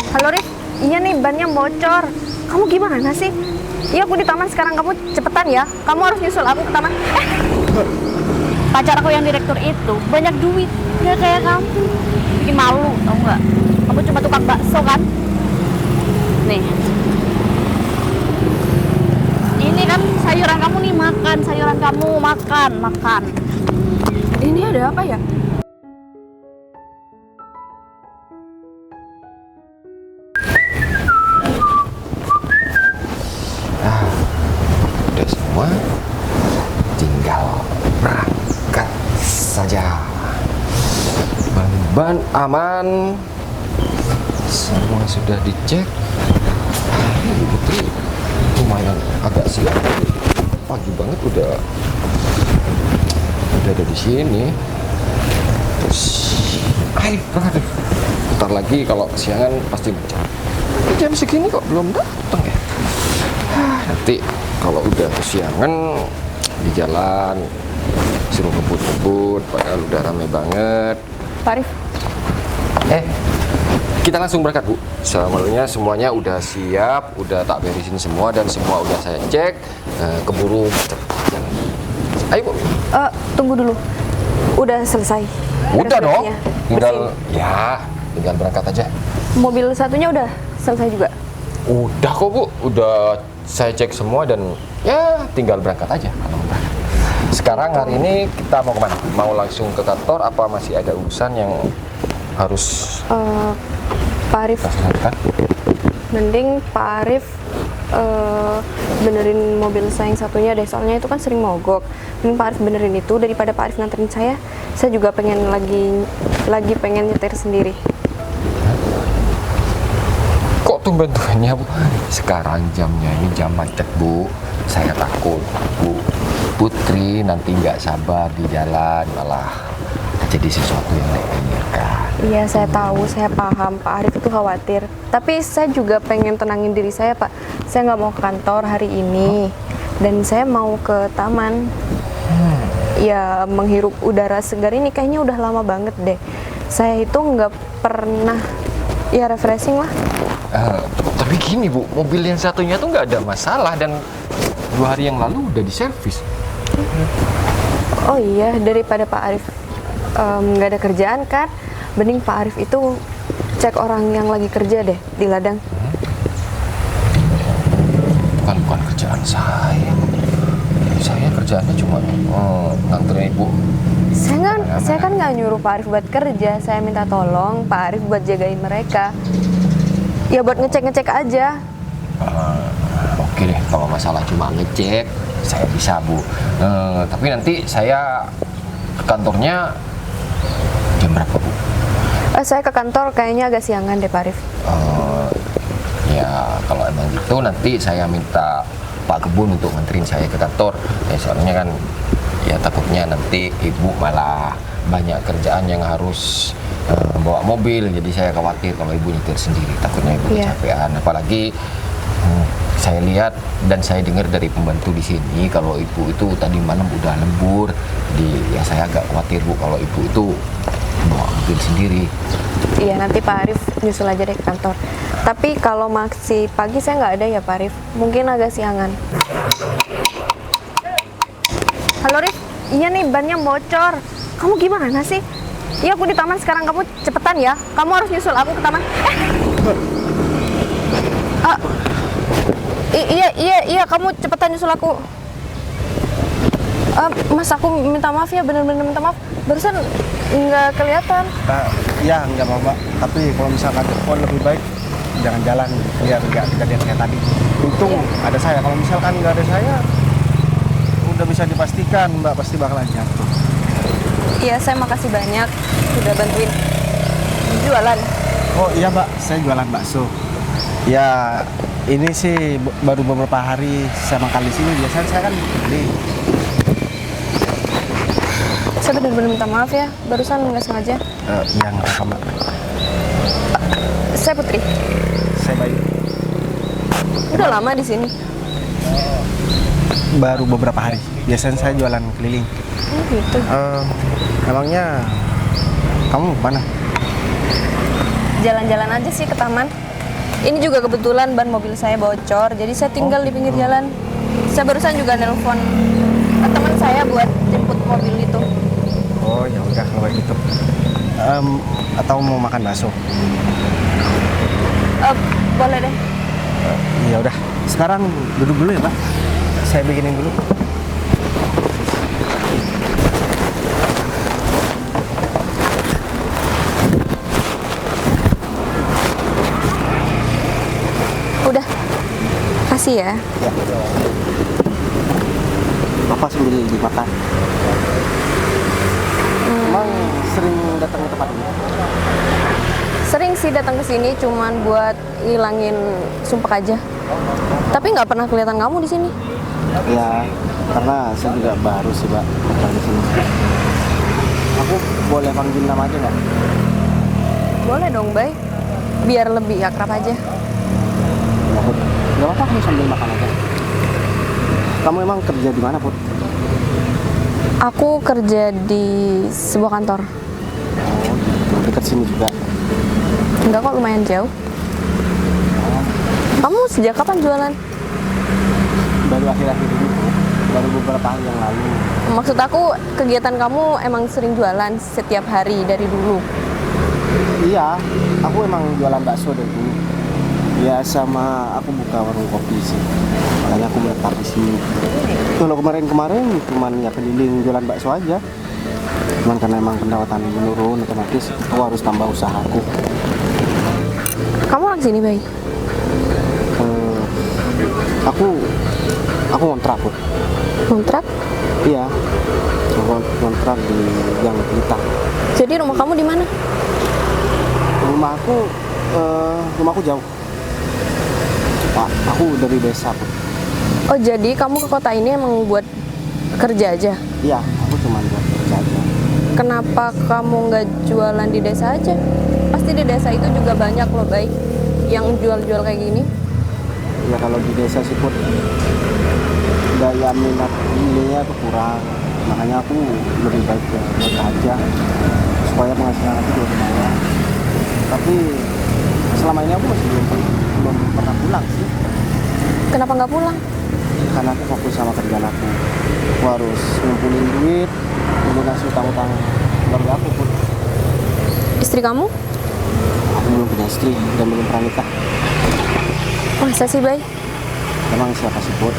Halo Rif, iya nih bannya bocor. Kamu gimana sih? Iya aku di taman sekarang, kamu cepetan ya. Kamu harus nyusul aku ke taman. Pacar aku yang direktur itu banyak duit, nggak kayak kamu. Bikin malu, tau nggak? Kamu cuma tukang bakso kan? Nih, ini kan sayuran kamu nih, makan. Sayuran kamu makan, makan. Ini ada apa ya? Udah semua, tinggal berangkat saja. Ban aman, semua sudah dicek. Ibu Putri lumayan agak siap, pagi banget udah ada di sini. Terus, ayo berangkat. Bentar lagi kalau kesiangan pasti macet. Jam segini kok belum datang ya? Nanti kalau udah kesiangan di jalan suruh ngebut-ngebut, padahal udah rame banget. Pak Rif, Kita langsung berangkat, Bu. Semuanya udah siap, udah tak beresin semua dan semua udah saya cek. Keburu macet. Jalan. Ayo, Bu. tunggu dulu. Udah selesai? Udah dong. Refleksnya? Tinggal berangkat aja. Mobil satunya udah selesai juga? Udah kok, Bu. Udah saya cek semua dan ya tinggal berangkat aja kalau udah. Sekarang hari ini kita mau kemana? Mau langsung ke kantor apa masih ada urusan yang harus Pak Arif, kita selesaikan? mending Pak Arif benerin mobil saya yang satunya deh, soalnya itu kan sering mogok. Mending Pak Arif benerin itu daripada Pak Arif nganterin saya. Saya juga pengen lagi pengen nyetir sendiri. Kok tumben-tumbennya, Bu? Sekarang jamnya ini jam macet, Bu. Saya takut, Bu Putri nanti nggak sabar di jalan, malah jadi sesuatu yang tidak diinginkan. Iya, saya tahu, saya paham Pak Arif itu khawatir. Tapi saya juga pengen tenangin diri saya, Pak. Saya nggak mau ke kantor hari ini, dan saya mau ke taman. Ya, menghirup udara segar ini kayaknya udah lama banget deh. Saya itu nggak pernah, ya refreshing lah. Tapi gini, Bu, mobil yang satunya tuh nggak ada masalah dan 2 hari yang lalu udah diservis. Oh iya, daripada Pak Arif nggak ada kerjaan kan, mending Pak Arif itu cek orang yang lagi kerja deh di ladang. Bukan kerjaan saya. Saya kerjaannya cuma nganterin Ibu. Saya kan nggak nyuruh Pak Arif buat kerja, saya minta tolong Pak Arif buat jagain mereka. Ya buat ngecek-ngecek aja. Oke deh, kalau masalah cuma ngecek, saya bisa, Bu. Tapi nanti saya ke kantornya jam berapa, Bu? Saya ke kantor kayaknya agak siangan deh Pak Arif. Ya kalau emang gitu nanti saya minta Pak Kebun untuk nganterin saya ke kantor. Ya soalnya kan ya takutnya nanti Ibu malah banyak kerjaan yang harus bawa mobil. Jadi saya khawatir kalau Ibu nyetir sendiri, takutnya Ibu kecapean. Apalagi saya lihat dan saya dengar dari pembantu di sini kalau Ibu itu tadi malam udah lembur. Jadi ya saya agak khawatir, Bu, kalau Ibu itu bawa mobil sendiri. Iya, nanti Pak Arif nyusul aja deh ke kantor. Tapi kalau masih pagi saya nggak ada ya Pak Arif, mungkin agak siangan. Halo Rif, iya nih bannya bocor. Kamu gimana sih? Iya aku di taman sekarang, kamu cepetan ya. Kamu harus nyusul aku ke taman. Iya, kamu cepetan nyusul aku. Mas, aku minta maaf ya, bener-bener minta maaf. Barusan nggak kelihatan. Ya nggak apa-apa, tapi kalau misalkan telepon lebih baik jangan jalan biar nggak kejadian kayak tadi. Untung ada saya, kalau misalkan nggak ada saya udah bisa dipastikan Mbak pasti bakalan jatuh. Iya, saya makasih banyak sudah bantuin jualan. Oh iya Mbak, saya jualan bakso. Ya ini sih baru beberapa hari saya makan di sini, biasanya saya kan beli. Saya benar-benar minta maaf ya, barusan nggak sengaja. Iya nggak apa-apa Mbak. Saya Putri. Saya Bayu. Udah lama di sini. Baru beberapa hari. Biasanya saya jualan keliling. Oh gitu. Emangnya kamu kemana? Jalan-jalan aja sih ke taman. Ini juga kebetulan ban mobil saya bocor, jadi saya tinggal di pinggir jalan. Saya barusan juga nelpon teman saya buat jemput mobil itu. Oh ya udah kalau kayak gitu. Atau mau makan bakso? Boleh deh. Ya udah. Sekarang duduk dulu ya Pak. Saya bikinin dulu. Udah. Kasih ya. Ya. Bapak sambil dimakan. Emang sering datang ke tempat ini? Sering sih datang ke sini cuman buat ngilangin sumpah aja. Tapi nggak pernah kelihatan kamu di sini. Ya, karena saya juga baru sih Pak datang di sini. Aku boleh panggil nama aja nggak? Boleh dong, Bay. Biar lebih akrab aja. Ya, Put. Nggak apa-apa, kamu sambil makan aja. Kamu emang kerja di mana, Put? Aku kerja di sebuah kantor. Oh, gitu. Dekat sini juga. Enggak kok, lumayan jauh. Kamu sejak kapan jualan? Baru akhir-akhir ini, baru beberapa hari yang lalu. Maksud aku, kegiatan kamu emang sering jualan setiap hari dari dulu. Iya, aku emang jualan bakso dari dulu. Ya sama aku buka warung kopi sih. Makanya aku menetap di sini. Kalau kemarin-kemarin cuman ya keliling jualan bakso aja. Cuman karena emang pendapatan menurun, otomatis aku harus tambah usahaku. Kamu orang sini, Bay? Aku ngontrak, Put. Kontrak? Iya, aku ngontrak di Gang Pelita. Jadi rumah kamu di mana? Rumahku jauh. Pak, aku dari desa, Put. Oh, jadi kamu ke kota ini emang buat kerja aja? Iya, aku cuma buat kerja aja. Kenapa kamu nggak jualan di desa aja? Pasti di desa itu juga banyak loh, Bay, yang jual-jual kayak gini. Ya kalau di desa sih, Put, daya minat belinya tuh kurang. Makanya aku lebih baik ke kota aja supaya penghasilan aku juga lumayan. Tapi selama ini aku masih belum pernah pulang sih. Kenapa nggak pulang? Karena aku fokus sama kerjaan aku. Aku harus ngumpulin duit, melunasi utang-utang keluarga aku, Put. Istri kamu? Aku belum punya istri dan belum pernah nikah. Masa sih, Bay? Emang siapa sih, Put,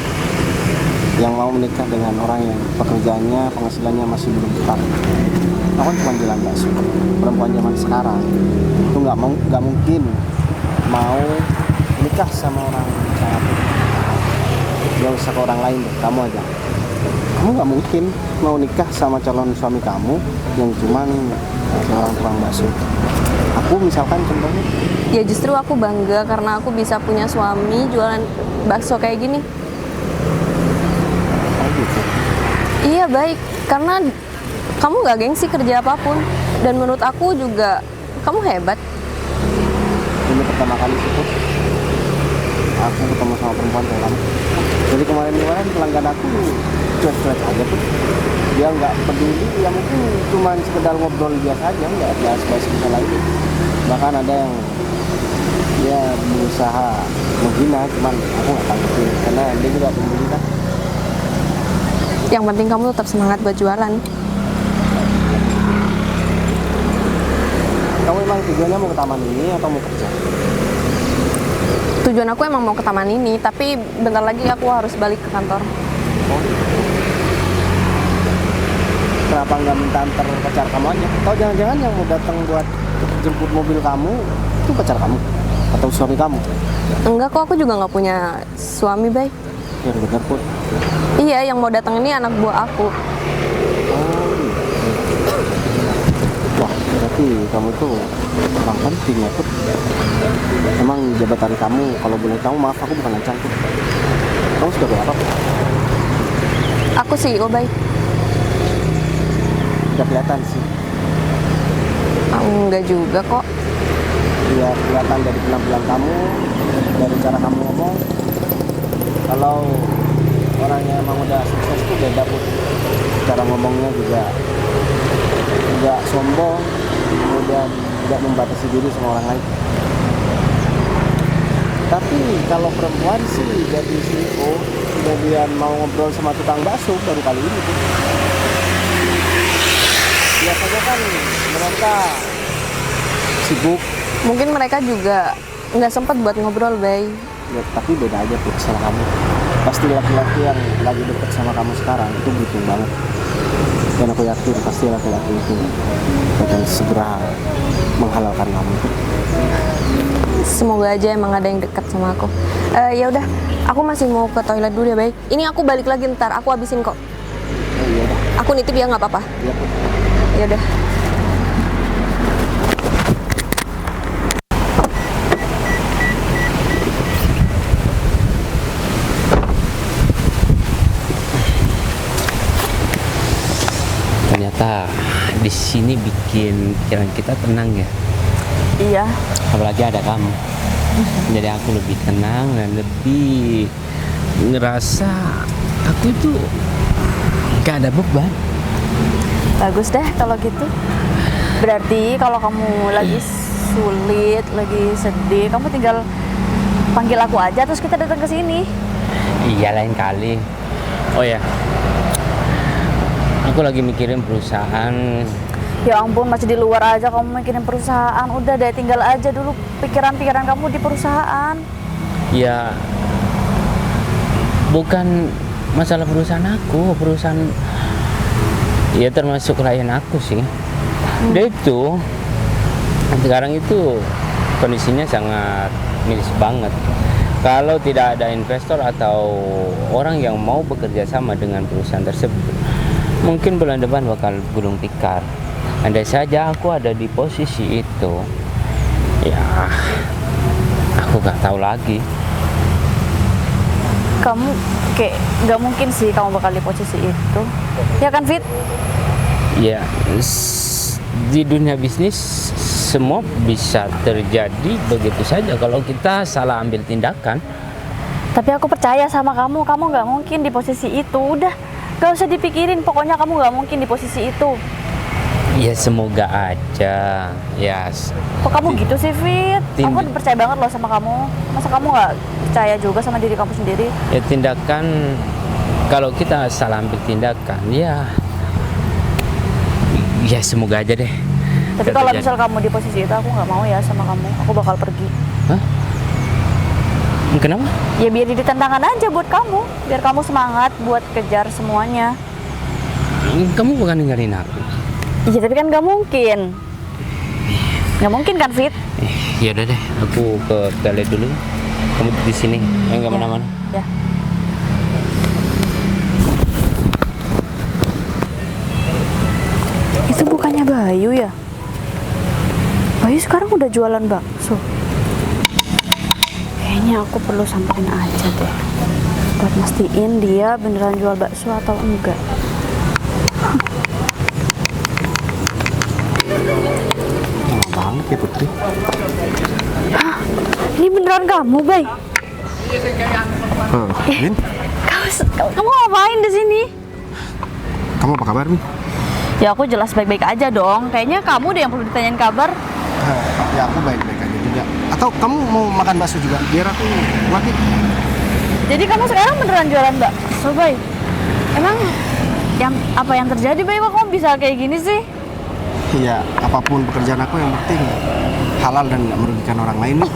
yang mau menikah dengan orang yang pekerjaannya, penghasilannya masih belum tetap? Aku kan cuma jualan bakso. Perempuan zaman sekarang itu nggak mungkin mau nikah sama orang kayak aku. Gak usah ke orang lain deh, kamu aja. Kamu nggak mungkin mau nikah sama calon suami kamu yang cuman seorang tukang bakso. Aku misalkan contohnya. Ya justru aku bangga karena aku bisa punya suami jualan bakso kayak gini. Oh gitu. Iya, baik. Karena kamu nggak gengsi kerja apapun. Dan menurut aku juga kamu hebat. Ini pertama kali sih, Put, aku ketemu sama perempuan kayak kamu. Jadi kemarin pelanggan aku cuek-cuek aja, Put. Dia nggak peduli, ya mungkin cuma sekedar ngobrol biasa aja, nggak bahas-bahas masalah lain. Bahkan ada yang dia berusaha menghina, cuman aku nggak tanggepin karena dia juga pembeli kan. Yang penting kamu tetap semangat buat jualan. Kamu emang tujuannya mau ke taman ini atau mau kerja? Tujuan aku emang mau ke taman ini, tapi bentar lagi aku harus balik ke kantor. Oh. Kenapa nggak minta antar pacar kamu aja? Atau jangan-jangan yang mau datang buat jemput mobil kamu itu pacar kamu atau suami kamu? Enggak kok, aku juga nggak punya suami, Bay. Ya benar, Put. Iya, yang mau datang ini anak buah aku. Oh, gitu. Wah, berarti kamu tuh orang penting ya, Put. Emang jabatan kamu, kalau boleh tahu, maaf aku bukan lancang, Put. Kamu sudah berapa, Put? Aku CEO, Bay. Udah kelihatan sih. Enggak juga kok. Ya kelihatan dari penampilan kamu, dari cara kamu ngomong. Kalau orangnya emang udah sukses tuh beda, Put. Cara ngomongnya juga nggak sombong, kemudian tidak membatasi diri sama orang lain. Tapi kalau perempuan sih jadi CEO, kemudian mau ngobrol sama tukang bakso baru kali ini tuh. Biasanya kan mereka sibuk, Mungkin mereka juga nggak sempat buat ngobrol, Bay. ya, tapi beda aja tuh sama kamu. Pasti laki-laki yang lagi deket sama kamu sekarang itu butuh banget. Dan aku yakin pasti laki-laki itu akan segera menghalalkan kamu. Semoga aja emang ada yang dekat sama aku. Ya udah, aku masih mau ke toilet dulu ya, Bay. Ini aku balik lagi ntar, aku habisin kok. Oh iya dah, Aku nitip ya, nggak apa-apa. iya Put. Ya udah. Ternyata di sini bikin pikiran kita tenang ya. Iya. Apalagi ada kamu. Jadi aku lebih tenang dan lebih ngerasa aku itu gak ada beban. Bagus deh kalau gitu. Berarti kalau kamu lagi sulit, lagi sedih, kamu tinggal panggil aku aja terus kita datang ke sini. Iya lain kali. Oh ya, aku lagi mikirin perusahaan. Ya ampun, masih di luar aja kamu mikirin perusahaan. Udah deh, tinggal aja dulu pikiran-pikiran kamu di perusahaan. Ya, bukan masalah perusahaan aku, perusahaan ya termasuk klien aku sih. Dia itu sekarang itu kondisinya sangat miris banget. Kalau tidak ada investor atau orang yang mau bekerja sama dengan perusahaan tersebut, mungkin bulan depan bakal gulung tikar. Andai saja aku ada di posisi itu, ya aku gak tahu lagi. Kamu kayak nggak mungkin sih kamu bakal di posisi itu. Ya kan, Fit? Ya, di dunia bisnis semua bisa terjadi begitu saja kalau kita salah ambil tindakan. Tapi aku percaya sama kamu nggak mungkin di posisi itu. Udah, gak usah dipikirin, pokoknya kamu nggak mungkin di posisi itu. Ya semoga aja. Ya, Kok kamu gitu sih, Fit? Aku percaya banget loh sama kamu. Masa kamu nggak percaya juga sama diri kamu sendiri? ya tindakan, kalau kita salah ambil tindakan, ya semoga aja deh. Tapi Gak kalau terjadi. misal kamu di posisi itu, aku nggak mau ya sama kamu. Aku bakal pergi. Hah? Kenapa? Ya biar jadi tantangan aja buat kamu. Biar kamu semangat buat kejar semuanya. Kamu bukan ninggalin aku. Iya, tapi kan nggak mungkin. Nggak mungkin kan, Fit? Ya udah deh, aku ke toilet dulu. Kamu di sini, nggak kemana-mana. Ya. Itu bukannya Bayu ya? Bayu sekarang udah jualan bakso. Kayaknya aku perlu samperin aja deh. Buat mastiin dia beneran jual bakso atau enggak. Lama banget ya Putri. Ini beneran kamu, Bay? Min, Kamu ngapain di sini? kamu apa kabar Min? Ya aku jelas baik-baik aja dong. Kayaknya kamu deh yang perlu ditanyain kabar. Ya aku baik-baik aja juga. Atau kamu mau makan bakso juga? Biar aku lagi. Jadi kamu sekarang beneran jualan bakso, Bay? Emang apa yang terjadi, Bay? Kok kamu bisa kayak gini sih? Iya, apapun pekerjaan aku yang penting halal dan nggak merugikan orang lain. Min.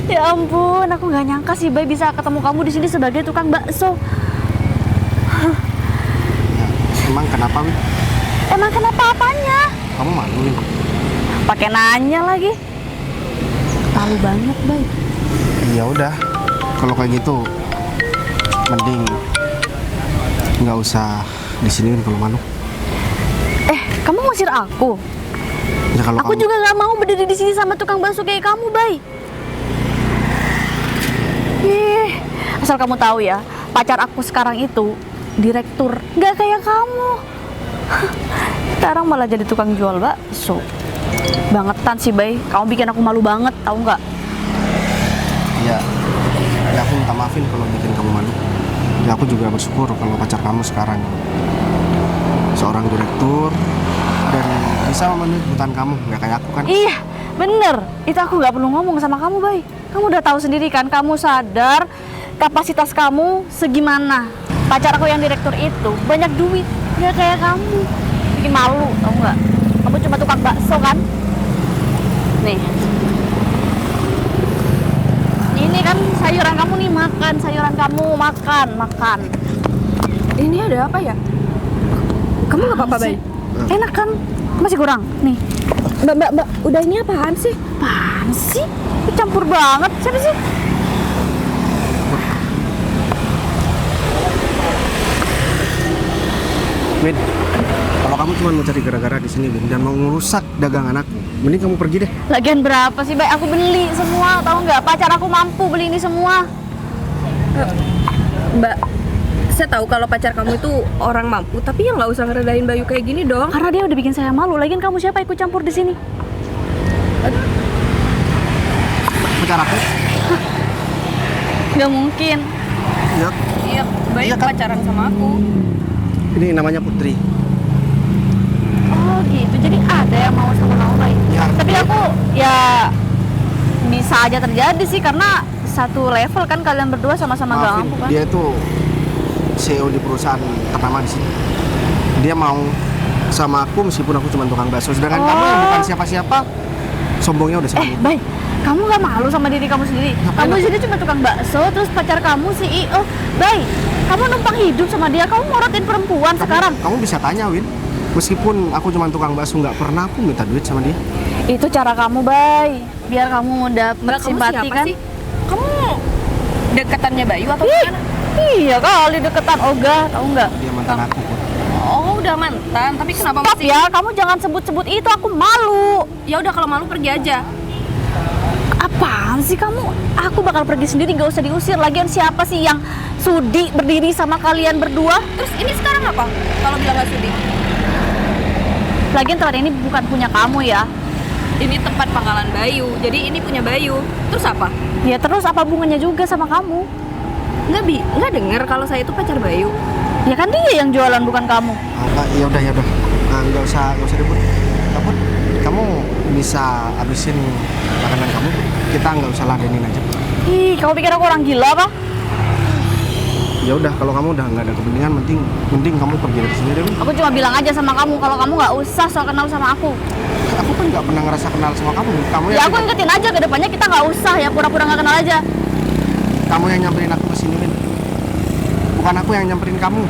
Ya ampun, aku nggak nyangka sih, Bay, bisa ketemu kamu di sini sebagai tukang bakso. Emang kenapa Min? Emang kenapa apanya? Kamu malu Min? Pakai nanya lagi. Malu banget, Bay. Ya udah, kalau kayak gitu mending nggak usah di sini Min, kalau malu. Kamu ngusir aku? Ya kalau Aku kamu juga nggak mau berdiri di sini sama tukang bakso kayak kamu, Bay. Asal kamu tahu ya, pacar aku sekarang itu direktur, nggak kayak kamu. Sekarang malah jadi tukang jual bakso. Bangetan sih, Bay. Kamu bikin aku malu banget, tahu nggak? ya aku minta maafin kalau bikin kamu malu. Ya aku juga bersyukur kalau pacar kamu sekarang seorang direktur dan bisa memenuhi kebutuhan kamu, nggak kayak aku kan. Iya, Bener, itu aku nggak perlu ngomong sama kamu, Bay. Kamu udah tahu sendiri kan, kamu sadar kapasitas kamu segimana. Pacar aku yang direktur itu banyak duit, nggak kayak kamu. Bikin malu, tau nggak? Kamu cuma tukang bakso kan? Nih. Ini kan sayuran kamu nih, makan. Sayuran kamu, makan. Ini ada apa ya? Kamu nggak apa-apa, Bay? Enak kan? Masih kurang? Nih. Mbak, udah ini apaan sih? Apaan sih? Campur banget. Siapa sih? Win, kalau kamu cuma mau cari gara-gara di sini, Win, dan mau ngerusak dagangan aku, mending kamu pergi deh. Lagian berapa sih, Bay? Aku beli semua, tahu nggak? Pacar aku mampu beli ini semua. Mbak, saya tahu kalau pacar kamu itu orang mampu, tapi ya nggak usah ngeredain Bayu kayak gini dong. Karena dia udah bikin saya malu. Lagian kamu siapa ikut campur di sini? Pacar aku? Nggak mungkin. Ya, Iya, Bayu Iya kan? pacaran sama aku. ini namanya Putri. Oh gitu. Jadi ada yang mau sama kamu, Bay. Ya. Tapi aku ya bisa aja terjadi sih karena satu level kan kalian berdua sama-sama gak Maafin, mampu kan. dia itu CEO di perusahaan ternama di sini. Dia mau sama aku meskipun aku cuma tukang bakso. Sedangkan kamu yang bukan siapa-siapa, sombongnya udah segini. Bay, kamu gak malu sama diri kamu sendiri? Ngapain Kamu aku? sini cuma tukang bakso, terus pacar kamu CEO. Bay, kamu numpang hidup sama dia, kamu morotin perempuan sekarang. Kamu bisa tanya, Win. Meskipun aku cuma tukang bakso, nggak pernah aku minta duit sama dia. Itu cara kamu, Bay. Biar kamu dapet Mbak, kamu simpati siapa kan? sih? Kamu deketannya Bayu atau Ih, gimana? iya kali deketan Oga, tahu nggak? Dia mantan aku. Put. Oh, udah mantan, tapi kenapa Stop masih? ya, kamu jangan sebut-sebut itu, aku malu. Ya udah kalau malu pergi aja. Apaan sih kamu? Aku bakal pergi sendiri, gak usah diusir. Lagian siapa sih yang sudi berdiri sama kalian berdua? Terus ini sekarang apa? Kalau bilang nggak sudi? Lagian tempat ini bukan punya kamu ya. Ini tempat pangkalan Bayu, jadi ini punya Bayu. Terus apa? Ya terus apa hubungannya juga sama kamu? Nggak dengar kalau saya itu pacar Bayu. Ya kan dia yang jualan bukan kamu. Ya udah. Nggak usah ribut. Kamu bisa habisin makanan kamu. Kita nggak usah ladenin aja. Ih, kamu pikir aku orang gila apa? Ya udah, kalau kamu udah nggak ada kepentingan, mending kamu pergi dari sini deh, Win. Aku cuma bilang aja sama kamu kalau kamu nggak usah soal kenal sama aku. Aku kan nggak pernah ngerasa kenal sama kamu. Kamu Ya aku ingetin aja ke depannya kita nggak usah ya pura-pura nggak kenal aja. kamu yang nyamperin aku ke sini, Win. Bukan aku yang nyamperin kamu.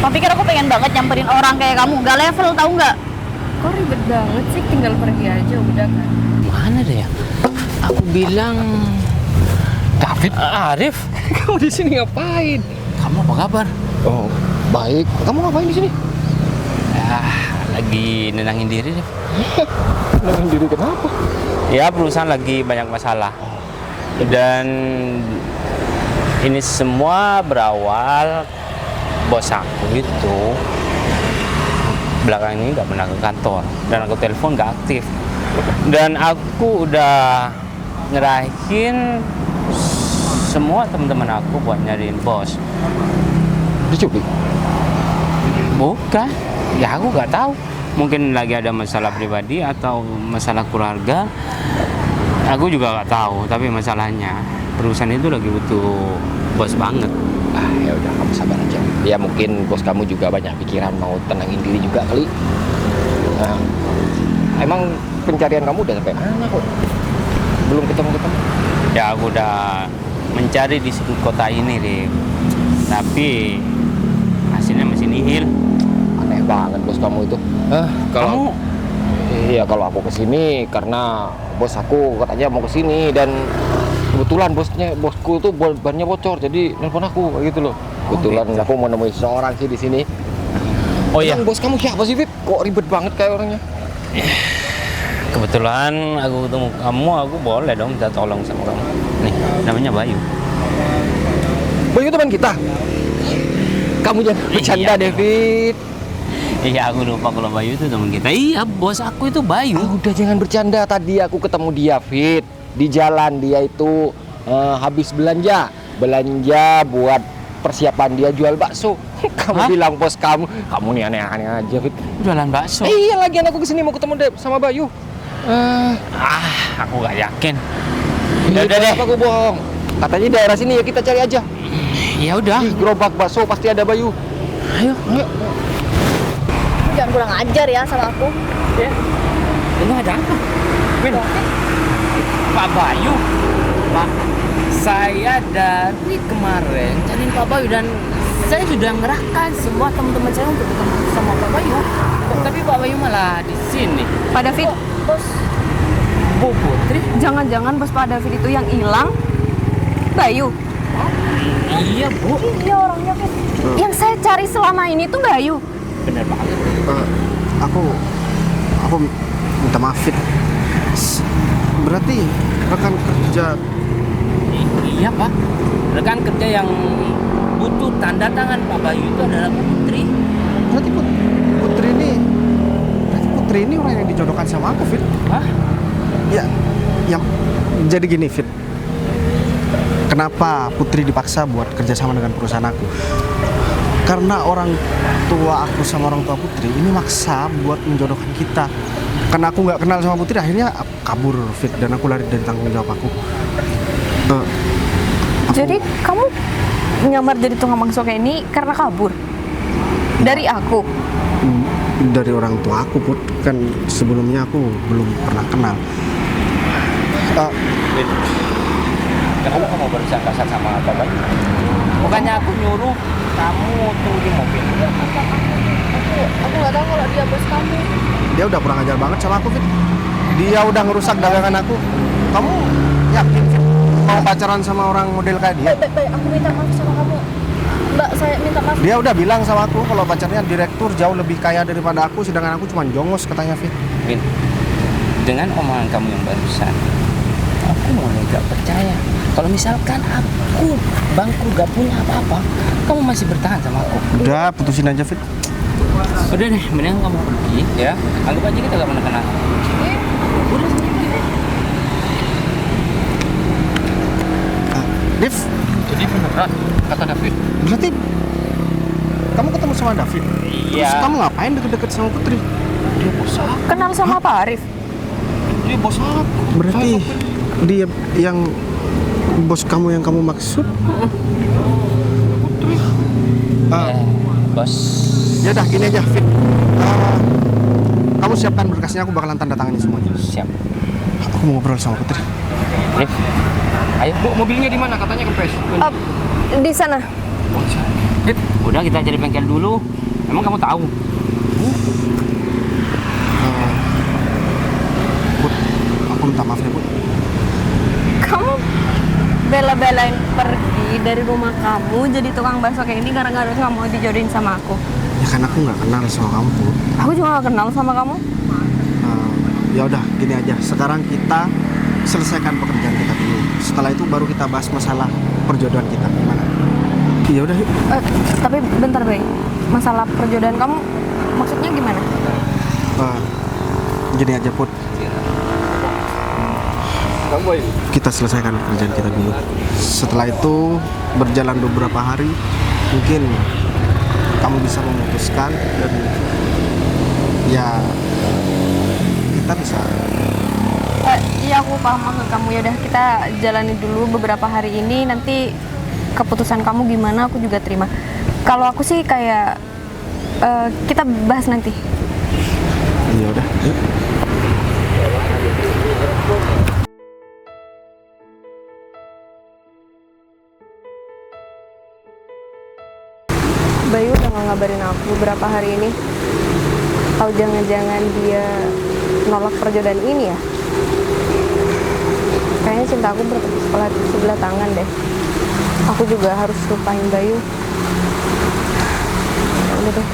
Kamu pikir aku pengen banget nyamperin orang kayak kamu? Nggak level tahu nggak? Kok ribet banget sih, tinggal pergi aja udah kan. Mana deh ya? Aku bilang David, Arif, kamu di sini ngapain? kamu apa kabar? Oh, baik. Kamu ngapain di sini? Lagi nenangin diri deh. Nenangin diri kenapa? Ya perusahaan lagi banyak masalah. Dan ini semua berawal bos aku itu belakangan ini nggak pernah ke kantor dan aku telepon nggak aktif. Dan aku udah ngerahin semua teman-teman aku buat nyariin bos. Diculik? Bukan, ya aku nggak tahu. Mungkin lagi ada masalah pribadi atau masalah keluarga. Aku juga nggak tahu. Tapi masalahnya perusahaan itu lagi butuh bos banget. Ya udah, kamu sabar aja. Ya mungkin bos kamu juga banyak pikiran, mau tenangin diri juga kali. Nah, emang pencarian kamu udah sampai mana kok? Belum ketemu. Ya aku udah mencari di sudut kota ini, Rif. Tapi hasilnya masih nihil. Aneh banget bos kamu itu. Kamu Iya, kalau aku kesini karena bos aku katanya mau kesini dan kebetulan bosku tuh bannya bocor, jadi nelpon aku kayak gitu loh. Kebetulan aku mau nemuin seorang sih di sini. Oh iya, Emang bos kamu siapa sih, Vip? Kok ribet banget kayak orangnya? kebetulan aku ketemu kamu, aku boleh dong minta tolong sama kamu. Nih, namanya Bayu. Bayu teman kita. Kamu jangan bercanda, Iya. David. Iya, aku lupa kalau Bayu itu teman kita. Iya, bos aku itu Bayu. Udah jangan bercanda. Tadi aku ketemu dia, Fit. Di jalan dia itu habis belanja buat persiapan dia jual bakso. Kamu Hah? bilang bos kamu nih aneh-aneh aja, Fit. Jualan bakso. Iya, lagian aku kesini mau ketemu sama Bayu. Aku gak yakin. Ya Udah deh. Apa gue bohong? Katanya daerah sini ya kita cari aja. Ya udah. Di gerobak bakso pasti ada Bayu. Ayo. Jangan kurang ajar ya sama aku. Ya. Ini ada apa? Win. Pak Bayu. Pak, saya dari kemarin cariin Pak Bayu dan saya sudah ngerahkan semua teman-teman saya untuk ketemu sama Pak Bayu. Tapi Pak Bayu malah di sini. Pak David, Bos, Bu Putri? jangan-jangan bos Pak David itu yang hilang Bayu. Iya, Bu. Iya orangnya Fit. Yang saya cari selama ini tuh Bayu. Bener banget. Aku minta maaf, Fit. Berarti rekan kerja. Iya, Pak. Rekan kerja yang butuh tanda tangan Pak Bayu itu adalah Bu Putri. Berarti Putri ini orang yang dijodohkan sama aku, Fit. Hah? Ya, yang jadi gini, Fit. Kenapa Putri dipaksa buat kerjasama dengan perusahaan aku? Karena orang tua aku sama orang tua Putri ini maksa buat menjodohkan kita. Karena aku nggak kenal sama Putri, akhirnya kabur, Fit, dan aku lari dari tanggung jawab aku. Jadi kamu nyamar jadi tukang bakso kayak ini karena kabur dari aku. Dari orang tua aku, Put. Kan sebelumnya aku belum pernah kenal. Kenapa kamu berusaha kasar sama Pak Bayu? Bukannya aku nyuruh kamu tunggu di mobil. Aku nggak tahu kalau dia bos kamu. Dia udah kurang ajar banget sama aku, Fit. Dia udah ngerusak dagangan aku. Kamu yakin, Fit, mau pacaran sama orang model kayak dia? Baik, aku minta maaf sama kamu. Mbak, saya minta maaf. Dia udah bilang sama aku kalau pacarnya direktur jauh lebih kaya daripada aku, sedangkan aku cuma jongos, katanya, Fit. Win, dengan omongan kamu yang barusan, aku mulai gak percaya. Kalau misalkan aku, bangku gak punya apa-apa, kamu masih bertahan sama aku. Udah, putusin aja, Fit. Udah deh, mendingan kamu pergi ya. Anggap aja kita gak pernah kenal. Udah sini. Div, Jadi beneran kata David. berarti kamu ketemu sama David? Terus Iya. kamu ngapain deket-deket sama Putri? Dia bos aku. Kenal sama Pak Arif. Dia bos aku. Berarti dia yang bos kamu yang kamu maksud? Bos. Ya udah, gini aja, Fit. Kamu siapkan berkasnya, aku bakalan tanda tanganin semuanya. Siap. Aku mau ngobrol sama Putri. Rif, ayo. Bu, mobilnya di mana? Katanya kempes. Di sana. Rif, udah kita cari bengkel dulu. Emang kamu tahu? Put, aku minta maaf ya, Put. Kamu bela-belain pergi dari rumah kamu jadi tukang bakso kayak ini gara-gara nggak mau dijodohin sama aku. Ya kan aku nggak kenal sama kamu, Put. Aku juga nggak kenal sama kamu. Ya udah, gini aja. Sekarang kita selesaikan pekerjaan kita dulu. Setelah itu baru kita bahas masalah perjodohan kita. Gimana? Ya udah, yuk. Tapi bentar, Bay. Masalah perjodohan kamu maksudnya gimana? Gini aja, Put. Kita selesaikan pekerjaan kita dulu. Setelah itu berjalan beberapa hari, mungkin kamu bisa memutuskan dan ya kita bisa. Iya, aku paham maksud kamu. Ya udah, kita jalani dulu beberapa hari ini. Nanti keputusan kamu gimana aku juga terima. Kalau aku sih kayak kita bahas nanti. Ya udah, yuk. Bayu udah nggak ngabarin aku beberapa hari ini. Atau jangan-jangan dia nolak perjodohan ini ya? Kayaknya cinta aku bertepuk sebelah tangan deh. Aku juga harus lupain Bayu. Ya udah deh.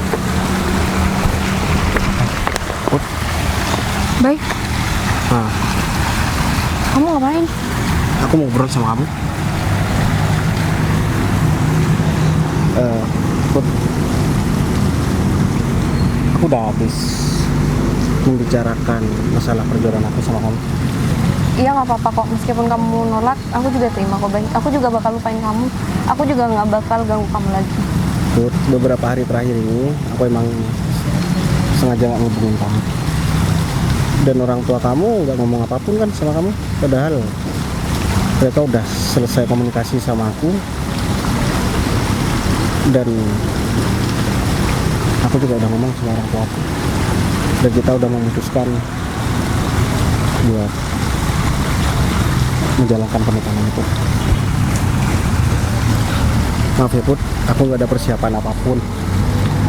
Put. Baik, Nah, kamu ngapain? aku mau ngobrol sama kamu. Put, aku udah habis membicarakan masalah perjodohan aku sama kamu. Iya, nggak apa-apa kok. Meskipun kamu nolak, aku juga terima kok, Bay. Aku juga bakal lupain kamu. Aku juga nggak bakal ganggu kamu lagi. Put, beberapa hari terakhir ini aku emang sengaja nggak ngubungin kamu. Dan orang tua kamu nggak ngomong apapun kan sama kamu, padahal mereka udah selesai komunikasi sama aku. Dan aku juga udah ngomong sama orang tua aku, dan kita udah memutuskan buat menjalankan pernikahan itu. Maaf ya Put, aku nggak ada persiapan apapun.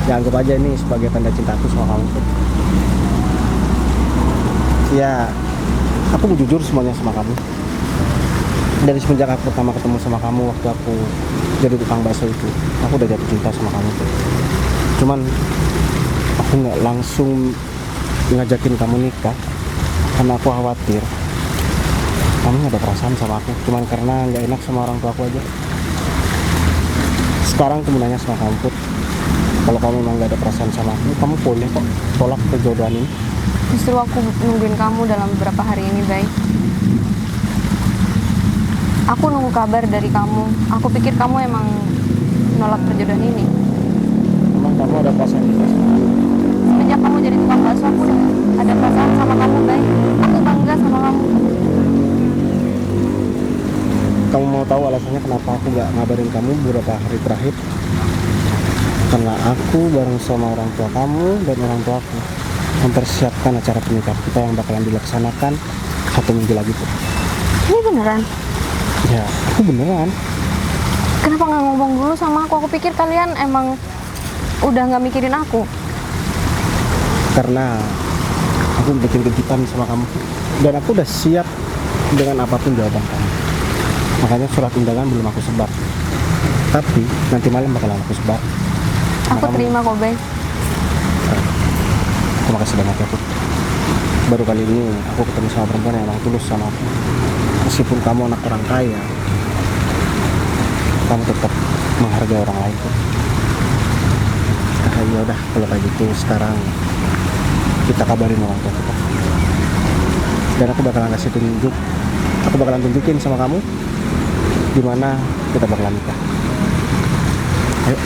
Ya anggap aja ini sebagai tanda cintaku sama kamu Put. Ya, aku mau jujur semuanya sama kamu. Dari semenjak aku pertama ketemu sama kamu waktu aku jadi tukang bakso itu, aku udah jatuh cinta sama kamu Put. Cuman aku nggak langsung ngajakin kamu nikah karena aku khawatir kamu nggak ada perasaan sama aku, cuman karena nggak enak sama orang tua aku aja. Sekarang aku mau nanya sama kamu Put, kalau kamu memang nggak ada perasaan sama aku, kamu boleh kok tolak perjodohan ini. Justru aku nungguin kamu dalam beberapa hari ini, Bay. Aku nunggu kabar dari kamu. Aku pikir kamu emang nolak perjodohan ini. Emang kamu ada perasaan gitu sama aku? Semenjak kamu jadi tukang bakso, aku ada perasaan sama kamu, Bay. Aku bangga sama kamu. Kamu mau tahu alasannya kenapa aku nggak ngabarin kamu beberapa hari terakhir? Karena aku bareng sama orang tua kamu dan orang tua aku mempersiapkan acara pernikahan kita yang bakalan dilaksanakan 1 minggu lagi Put. Ini beneran? Ya, aku beneran. Kenapa nggak ngomong dulu sama aku? Aku pikir kalian emang udah nggak mikirin aku. Karena aku bikin kejutan sama kamu dan aku udah siap dengan apapun jawaban kamu. Makanya surat undangan belum aku sebar, tapi nanti malam bakalan aku sebar. Aku terima kok, Bay. Terima kasih banyak ya Put. Baru kali ini aku ketemu sama perempuan yang emang tulus sama aku. Meskipun kamu anak orang kaya, kamu tetap menghargai orang lain Put. Ya udah, kalau kayak gitu sekarang kita kabarin orang tua kita. Dan aku bakalan kasih tunjuk, aku bakalan tunjukin sama kamu di mana kita bakalan nikah. Ayo.